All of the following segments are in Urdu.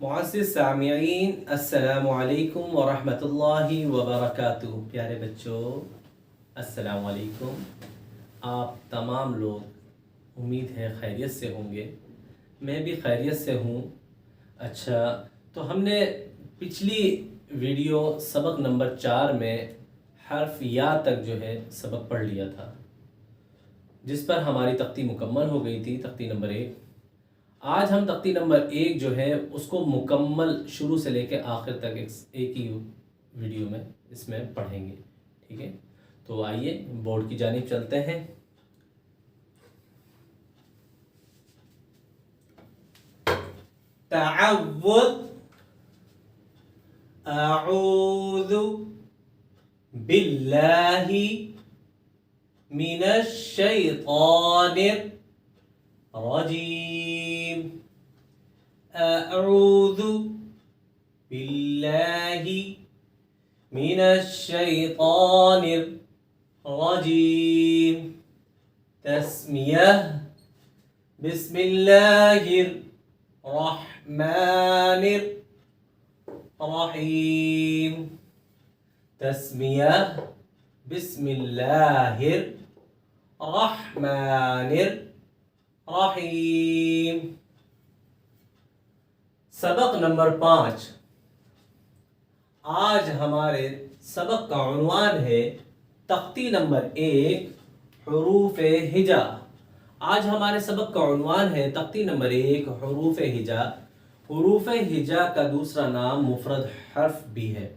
معزز سامعین، السلام علیکم ورحمۃ اللہ وبرکاتہ۔ پیارے بچوں، السلام علیکم۔ آپ تمام لوگ امید ہے خیریت سے ہوں گے، میں بھی خیریت سے ہوں۔ اچھا، تو ہم نے پچھلی ویڈیو سبق نمبر 4 میں حرف یا تک جو ہے سبق پڑھ لیا تھا، جس پر ہماری تختی مکمل ہو گئی تھی، تختی نمبر 1۔ آج ہم تختی نمبر 1 جو ہے اس کو مکمل شروع سے لے کے آخر تک ایک ہی ویڈیو میں اس میں پڑھیں گے، ٹھیک ہے؟ تو آئیے بورڈ کی جانب چلتے ہیں۔ تعوذ، اعوذ باللہ من الشیطان الرجیم، اعوذ باللہ من الشیطان الرجیم، تسمیہ، بسم اللہ الرحمن الرحیم، تسمیہ، بسم اللہ الرحمن الرحیم۔ سبق نمبر 5۔ آج ہمارے سبق کا عنوان ہے تختی نمبر 1 حروف ہجا۔ آج ہمارے سبق کا عنوان ہے تختی نمبر 1 حروف ہجا۔ حروف ہجا کا دوسرا نام مفرد حرف بھی ہے۔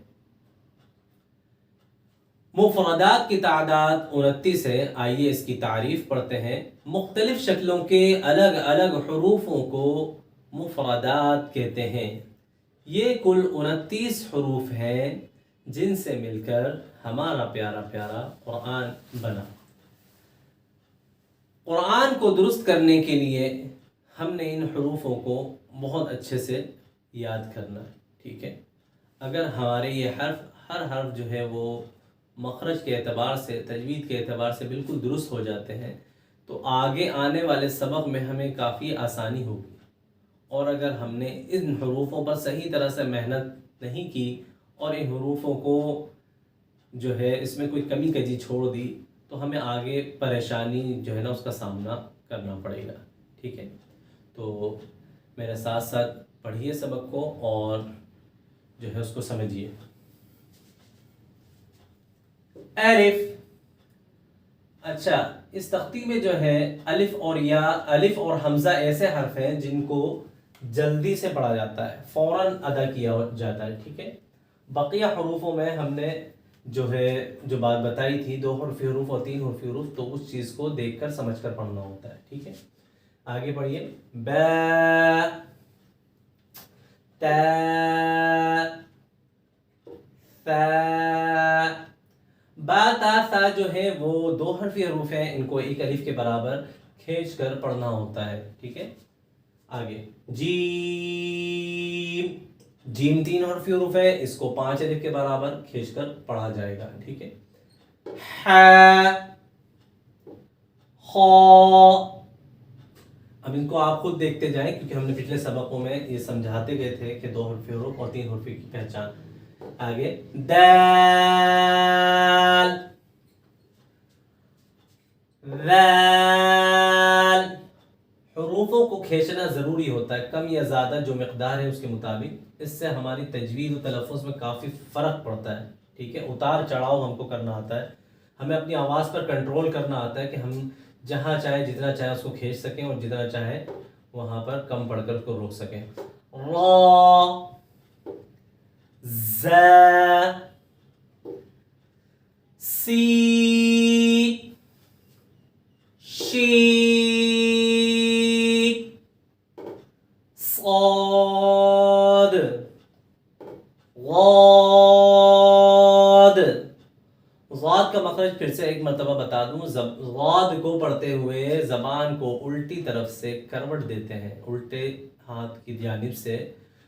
مفردات کی تعداد 29 ہے۔ آئیے اس کی تعریف پڑھتے ہیں۔ مختلف شکلوں کے الگ الگ حروفوں کو مفردات کہتے ہیں۔ یہ کل 29 حروف ہیں جن سے مل کر ہمارا پیارا پیارا قرآن بنا۔ قرآن کو درست کرنے کے لیے ہم نے ان حروفوں کو بہت اچھے سے یاد کرنا، ٹھیک ہے؟ اگر ہمارے یہ ہر حرف جو ہے وہ مخرج کے اعتبار سے، تجوید کے اعتبار سے بالکل درست ہو جاتے ہیں تو آگے آنے والے سبق میں ہمیں کافی آسانی ہوگی۔ اور اگر ہم نے ان حروفوں پر صحیح طرح سے محنت نہیں کی اور ان حروفوں کو جو ہے اس میں کوئی کمی کجی چھوڑ دی تو ہمیں آگے پریشانی جو ہے نا اس کا سامنا کرنا پڑے گا، ٹھیک ہے؟ تو میرے ساتھ ساتھ پڑھیے سبق کو اور جو ہے اس کو سمجھیے۔ الف۔ اچھا، اس تختی میں جو ہے الف اور یا، الف اور حمزہ ایسے حرف ہیں جن کو جلدی سے پڑھا جاتا ہے، فوراً ادا کیا جاتا ہے، ٹھیک ہے؟ بقیہ حروفوں میں ہم نے جو ہے جو بات بتائی تھی، 2 حرفی حروف اور 3 حرفی حروف، تو اس چیز کو دیکھ کر سمجھ کر پڑھنا ہوتا ہے، ٹھیک ہے؟ آگے پڑھیے۔ با، تا، ثا۔ با، تا، ثا جو ہے وہ 2 حرفی حروف ہیں، ان کو ایک الف کے برابر کھینچ کر پڑھنا ہوتا ہے، ٹھیک ہے؟ آگے جیم۔ جیم 3 حرفی حروف ہے، اس کو 5 الف کے برابر کھینچ کر پڑھا جائے گا، ٹھیک ہے؟ ہا، خا۔ اب ان کو آپ خود دیکھتے جائیں کیونکہ ہم نے پچھلے سبقوں میں یہ سمجھاتے گئے تھے کہ 2 حرفی حروف اور 3 حرفی کی پہچان۔ آگے دال، ذال۔ حروفوں کو کھینچنا ضروری ہوتا ہے، کم یا زیادہ جو مقدار ہے اس کے مطابق۔ اس سے ہماری تجوید و تلفظ میں کافی فرق پڑتا ہے، ٹھیک ہے؟ اتار چڑھاؤ ہم کو کرنا آتا ہے، ہمیں اپنی آواز پر کنٹرول کرنا آتا ہے کہ ہم جہاں چاہے جتنا چاہے اس کو کھینچ سکیں اور جتنا چاہے وہاں پر کم پڑھ کر اس کو روک سکیں۔ را، زا، سی، شی، صاد، غاد۔ غاد کا مخرج پھر سے ایک مرتبہ بتا دوں، غاد کو پڑھتے ہوئے زبان کو الٹی طرف سے کروٹ دیتے ہیں، الٹے ہاتھ کی جانب سے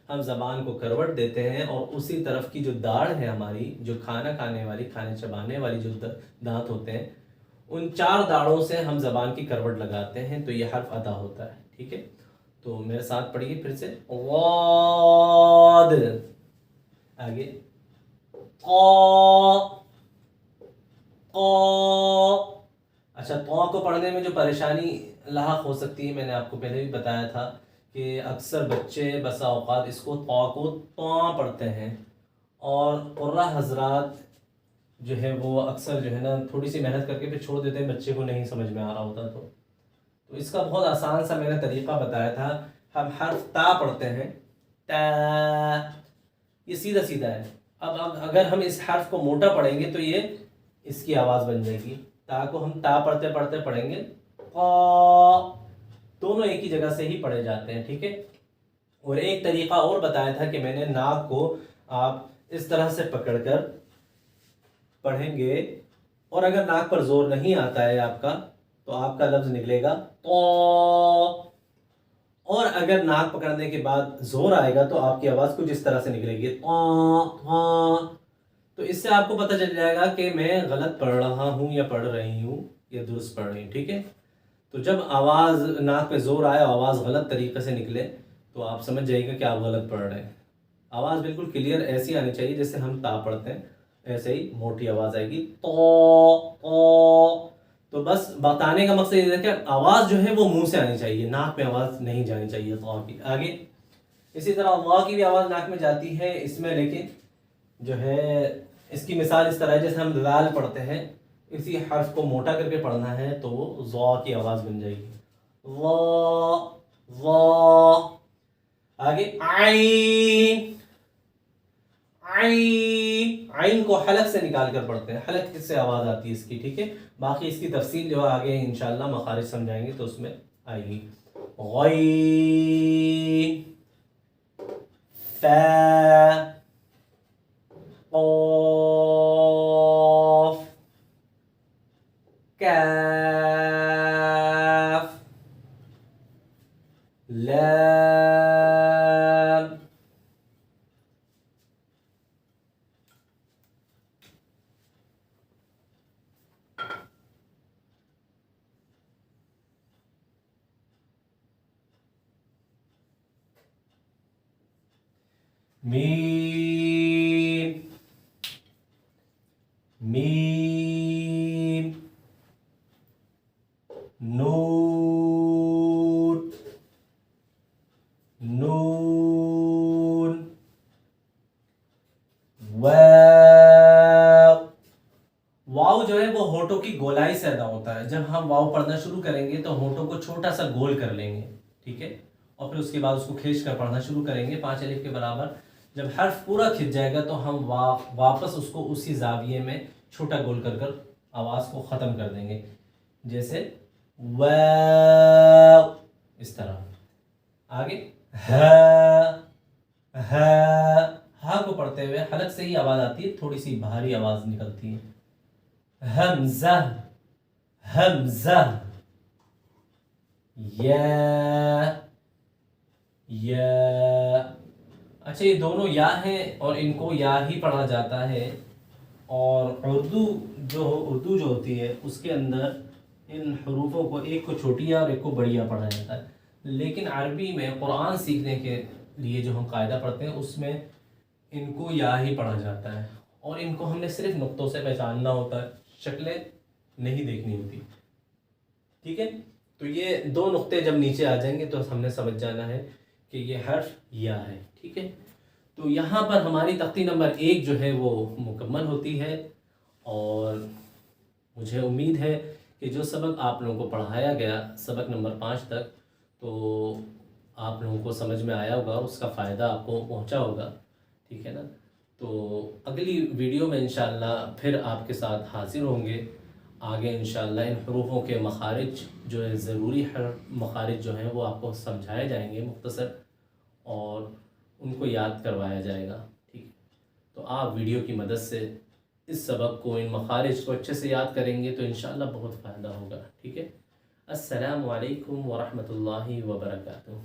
ہم زبان کو کروٹ دیتے ہیں اور اسی طرف کی جو داڑھ ہے ہماری، جو کھانا کھانے والی، کھانے چبانے والی جو دانت ہوتے ہیں، ان 4 داڑھوں سے ہم زبان کی کروٹ لگاتے ہیں تو یہ حرف ادا ہوتا ہے، ٹھیک ہے؟ تو میرے ساتھ پڑھیے پھر سے، غاد، آگے قا، قا۔ اچھا، قا کو پڑھنے میں جو پریشانی لاحق ہو سکتی ہے، میں نے آپ کو پہلے بھی بتایا تھا کہ اکثر بچے بسا اوقات اس کو قا کو طا پڑھتے ہیں، اور قراء حضرات جو ہے وہ اکثر جو ہے نا تھوڑی سی محنت کر کے پھر چھوڑ دیتے ہیں، بچے کو نہیں سمجھ میں آ رہا ہوتا تو اس کا بہت آسان سا میں نے طریقہ بتایا تھا۔ ہم حرف تا پڑھتے ہیں، تا، یہ سیدھا سیدھا ہے۔ اب اگر ہم اس حرف کو موٹا پڑھیں گے تو یہ اس کی آواز بن جائے گی۔ تا کو ہم تا پڑھتے پڑھتے پڑھیں گے، قا، دونوں ایک ہی جگہ سے ہی پڑھے جاتے ہیں، ٹھیک ہے۔ اور ایک طریقہ اور بتایا تھا کہ میں نے ناک کو آپ اس طرح سے پکڑ کر پڑھیں گے، اور اگر ناک پر زور نہیں آتا ہے آپ کا تو آپ کا لفظ نکلے گا تو، اور اگر ناک پکڑنے کے بعد زور آئے گا تو آپ کی آواز کچھ اس طرح سے نکلے گی تو اس سے آپ کو پتہ چل جائے گا کہ میں غلط پڑھ رہا ہوں یا پڑھ رہی ہوں یا درست پڑھ رہی ہوں، ٹھیک ہے۔ تو جب آواز ناک پہ زور آئے، آواز غلط طریقے سے نکلے تو آپ سمجھ جائیے گا کہ آپ غلط پڑھ رہے ہیں۔ آواز بالکل کلیئر ایسی آنی چاہیے جیسے ہم تا پڑھتے ہیں، ایسے ہی موٹی آواز آئے گی تو بس بتانے کا مقصد یہ ہے کہ آواز جو ہے وہ منہ سے آنی چاہیے، ناک میں آواز نہیں جانی چاہیے طا کی۔ آگے اسی طرح اللہ کی بھی آواز ناک میں جاتی ہے اس میں، لیکن جو ہے اس کی مثال اس طرح ہے جیسے ہم لال پڑھتے ہیں، اسی حرف کو موٹا کر کے پڑھنا ہے تو وہ ضا کی آواز بن جائے گی، وا وا۔ آگے عین، عین، عین کو حلق سے نکال کر پڑھتے ہیں، حلق سے آواز آتی ہے اس کی، ٹھیک ہے۔ باقی اس کی تفصیل جو آگے انشاءاللہ مخارج سمجھائیں گے تو اس میں آئے گی۔ غین، فا، قاف، کاف، لام، میم، میم، نون، نون، واو۔ واو جو ہے وہ ہونٹوں کی گولائی سے ادا ہوتا ہے۔ جب ہم واو پڑھنا شروع کریں گے تو ہونٹوں کو چھوٹا سا گول کر لیں گے، ٹھیک ہے، اور پھر اس کے بعد اس کو کھینچ کر پڑھنا شروع کریں گے 5 الف کے برابر۔ جب حرف پورا کھنچ جائے گا تو ہم واپس اس کو اسی زاویے میں چھوٹا گول کر کر آواز کو ختم کر دیں گے، جیسے واو، اس طرح۔ آگے ہا، ہا، ہا کو پڑھتے ہوئے حلق سے ہی آواز آتی ہے، تھوڑی سی بھاری آواز نکلتی ہے۔ حمزہ، حمزہ، یا، یا۔ اچھا، یہ دونوں یا ہیں اور ان کو یا ہی پڑھا جاتا ہے، اور اردو جو ہوتی ہے اس کے اندر ان حروفوں کو ایک کو چھوٹیا اور ایک کو بڑیا پڑھا جاتا ہے، لیکن عربی میں قرآن سیکھنے کے لیے جو ہم قاعدہ پڑھتے ہیں اس میں ان کو یا ہی پڑھا جاتا ہے، اور ان کو ہم نے صرف نقطوں سے پہچاننا ہوتا ہے، شکلیں نہیں دیکھنی ہوتی، ٹھیک ہے۔ تو یہ 2 نقطے جب نیچے آ جائیں گے تو ہم نے سمجھ جانا ہے کہ یہ حرف یا ہے، ٹھیک ہے۔ تو یہاں پر ہماری تختی نمبر 1 جو ہے وہ مکمل ہوتی ہے، اور مجھے امید ہے کہ جو سبق آپ لوگوں کو پڑھایا گیا سبق نمبر 5 تک تو آپ لوگوں کو سمجھ میں آیا ہوگا، اس کا فائدہ آپ کو پہنچا ہوگا، ٹھیک ہے نا۔ تو اگلی ویڈیو میں انشاءاللہ پھر آپ کے ساتھ حاضر ہوں گے، آگے انشاءاللہ ان حروفوں کے مخارج جو ہے ضروری مخارج جو ہیں وہ آپ کو سمجھائے جائیں گے مختصر، اور ان کو یاد کروایا جائے گا، ٹھیک۔ تو آپ ویڈیو کی مدد سے اس سبق کو، ان مخارج کو اچھے سے یاد کریں گے تو انشاءاللہ بہت فائدہ ہوگا، ٹھیک ہے۔ السلام علیکم ورحمۃ اللہ وبرکاتہ۔